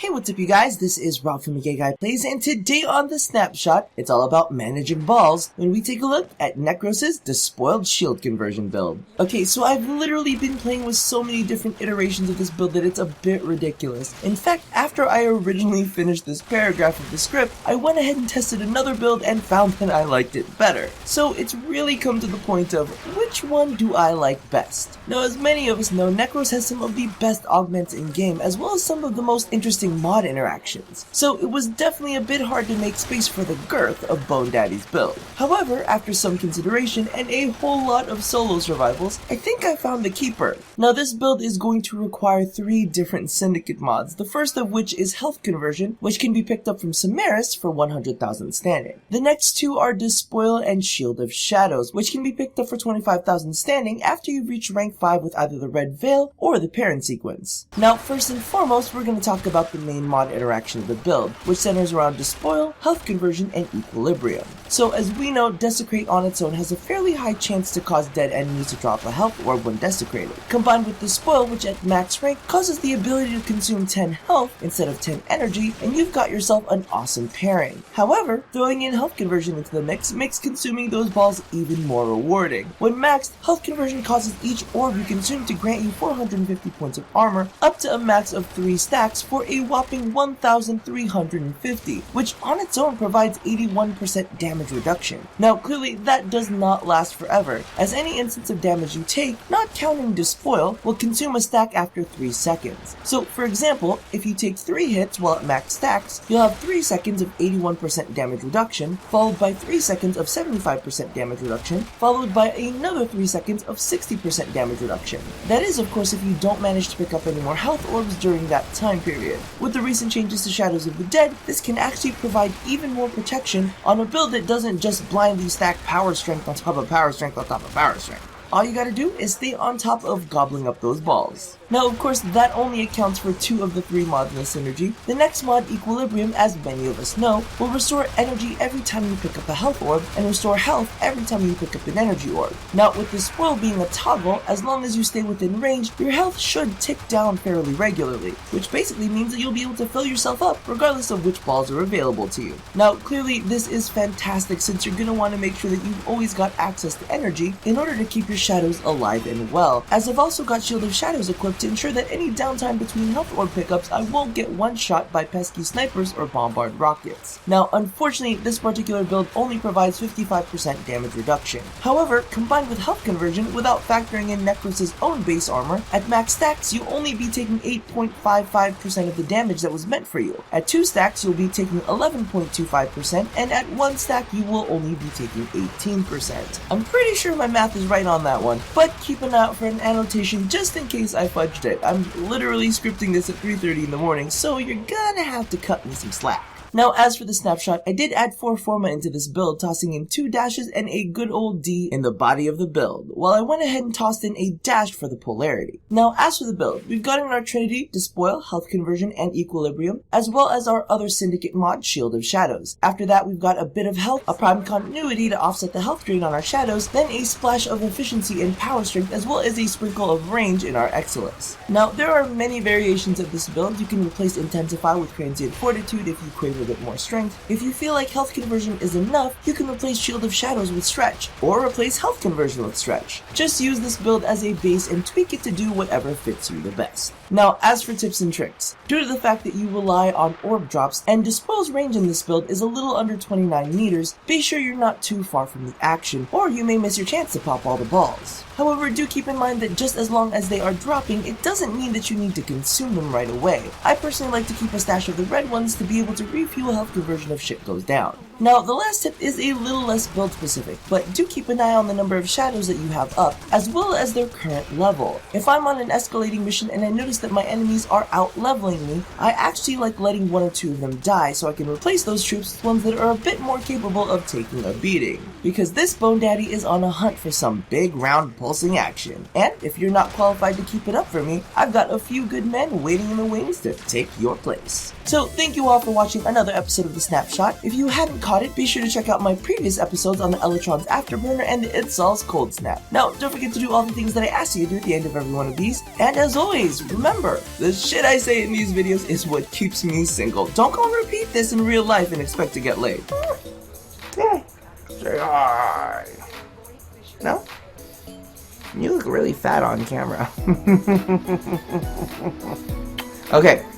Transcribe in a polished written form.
Hey, what's up you guys? This is Rob from The Guy Plays, and today on The Snapshot, it's all about managing balls when we take a look at Nekros' Despoiled shield conversion build. Okay, so I've literally been playing with so many different iterations of this build that it's a bit ridiculous. In fact, after I originally finished this paragraph of the script, I went ahead and tested another build and found that I liked it better. So it's really come to the point of, which one do I like best? Now, as many of us know, Nekros has some of the best augments in game, as well as some of the most interesting mod interactions, so it was definitely a bit hard to make space for the girth of Bone Daddy's build. However, after some consideration and a whole lot of solo survivals, I think I found the keeper. Now this build is going to require 3 different syndicate mods, the first of which is health conversion, which can be picked up from Synergies for 100,000 standing. The next 2 are Despoiled and Shield of Shadows, which can be picked up for 25,000 standing after you've reached rank 5 with either the Red Veil or the Parent Sequence. Now first and foremost, we're going to talk about the main mod interaction of the build, which centers around Despoil, health conversion, and equilibrium. So as we know, Desecrate on its own has a fairly high chance to cause dead enemies to drop a health orb when desecrated, combined with Despoil, which at max rank causes the ability to consume 10 health instead of 10 energy, and you've got yourself an awesome pairing. However, throwing in health conversion into the mix makes consuming those balls even more rewarding. When maxed, health conversion causes each orb you consume to grant you 450 points of armor, up to a max of 3 stacks for a whopping 1,350, which on its own provides 81% damage reduction. Now clearly that does not last forever, as any instance of damage you take, not counting Despoil, will consume a stack after 3 seconds. So for example, if you take 3 hits while at max stacks, you'll have 3 seconds of 81% damage reduction, followed by 3 seconds of 75% damage reduction, followed by another 3 seconds of 60% damage reduction. That is of course if you don't manage to pick up any more health orbs during that time period. With the recent changes to Shadows of the Dead, this can actually provide even more protection on a build that doesn't just blindly stack power strength on top of power strength on top of power strength. All you gotta do is stay on top of gobbling up those balls. Now of course that only accounts for 2 of the 3 mods in the synergy. The next mod, Equilibrium, as many of us know, will restore energy every time you pick up a health orb, and restore health every time you pick up an energy orb. Now with the spoil being a toggle, as long as you stay within range, your health should tick down fairly regularly, which basically means that you'll be able to fill yourself up regardless of which balls are available to you. Now clearly this is fantastic, since you're gonna want to make sure that you've always got access to energy in order to keep your shadows alive and well, as I've also got Shield of Shadows equipped to ensure that any downtime between health orb pickups I won't get one-shot by pesky snipers or bombard rockets. Now unfortunately this particular build only provides 55% damage reduction. However, combined with health conversion without factoring in Nekros' own base armor, at max stacks you'll only be taking 8.55% of the damage that was meant for you. At 2 stacks you'll be taking 11.25%, and at 1 stack you will only be taking 18%. I'm pretty sure my math is right on that one, but keep an eye out for an annotation just in case I fudged it. I'm literally scripting this at 3:30 in the morning, so you're gonna have to cut me some slack. Now as for the snapshot, I did add 4 Forma into this build, tossing in 2 dashes and a good old D in the body of the build, while I went ahead and tossed in a dash for the polarity. Now as for the build, we've got in our Trinity, Despoil, Health Conversion, and Equilibrium, as well as our other syndicate mod, Shield of Shadows. After that we've got a bit of health, a prime continuity to offset the health drain on our shadows, then a splash of efficiency and power strength, as well as a sprinkle of range in our excellence. Now there are many variations of this build. You can replace Intensify with Transient Fortitude if you crave a bit more strength. If you feel like health conversion is enough, you can replace Shield of Shadows with Stretch, or replace health conversion with Stretch. Just use this build as a base and tweak it to do whatever fits you the best. Now as for tips and tricks, due to the fact that you rely on orb drops and Despoil's range in this build is a little under 29 meters, be sure you're not too far from the action, or you may miss your chance to pop all the balls. However, do keep in mind that just as long as they are dropping, it doesn't mean that you need to consume them right away. I personally like to keep a stash of the red ones to be able to refuel health conversion if shit goes down. Now, the last tip is a little less build specific, but do keep an eye on the number of shadows that you have up, as well as their current level. If I'm on an escalating mission and I notice that my enemies are out leveling me, I actually like letting 1 or 2 of them die so I can replace those troops with ones that are a bit more capable of taking a beating. because this Bone Daddy is on a hunt for some big round pulsing action. And if you're not qualified to keep it up for me, I've got a few good men waiting in the wings to take your place. So thank you all for watching another episode of The Snapshot. If you hadn't caught it, be sure to check out my previous episodes on the Elytron's Afterburner and the Itsal's Cold Snap. Now, don't forget to do all the things that I ask you to do at the end of every one of these. And as always, remember, the shit I say in these videos is what keeps me single. Don't go and repeat this in real life and expect to get laid. Say hi. No? You look really fat on camera. Okay.